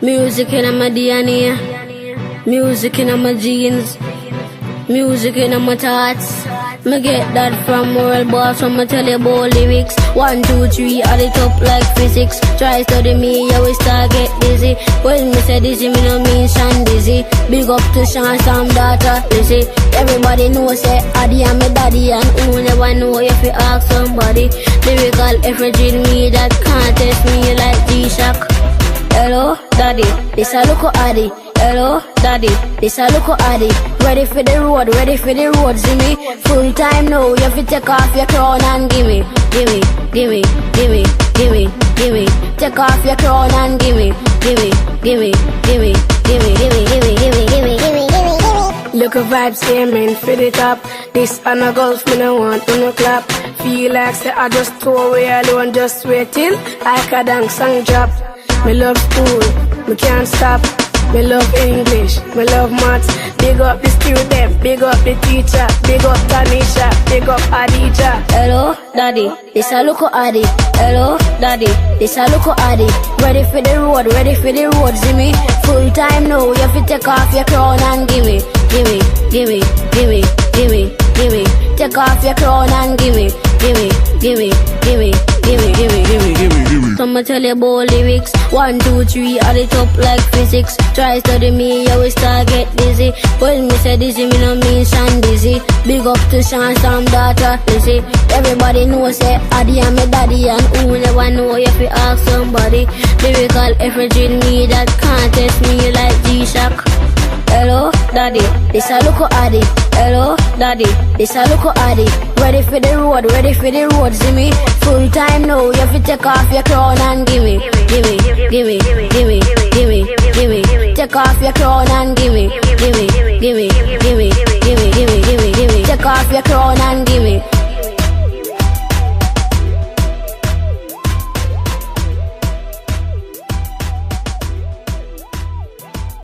Music in my DNA, music in my genes, music in my thoughts. Me get that from world boss, when me tell you about lyrics. 1, 2, 3, add it up like physics. Try study me, you will start get dizzy. When me say dizzy, me no mean Sean dizzy. Big up to Sean, some daughter, Lizzy. Everybody know say Addi and me daddy, and who never know if you ask somebody. Lyrical effigy me that can't test me like G-Shock. Hello, daddy, this a look Addi. Hello, daddy, this a look Addi. Ready for the road, see me. Full time now, you have to take off your crown and gimme. Gimme. Take off your crown and gimme. Gimme. Look at Vybz aiming for the top. This on a golf, me no want to no clap. Feel like say I just throw away alone, just wait till like a dance song drop. Me love school, me can't stop. Me love English, me love maths. Big up the student, big up the teacher. Big up Tanisha, big up Adija. Hello, daddy, this a look Addi. Hello, daddy, this a look Addi. Ready for the road, see me. Full time now, you have to take off your crown and gimme. Gimme. Take off your crown and gimme. Gimme. I'ma tell you about lyrics. 1, 2, 3, add it up like physics. Try study me, you will start get dizzy. When me say dizzy, me no mean Sean dizzy. Big up to Sean, some daughter, Lizzy. Everybody know say Addi and me daddy, and who never know if you ask somebody. Lyrical effigy me that can't test me like G-Shock. Hello, daddy, this a look Addi. Hello, daddy, this a look Addi. Ready for the road, see me. Full time now, you have to take off your crown and gimme. Take off your crown and gimme. Take off your crown and gimme.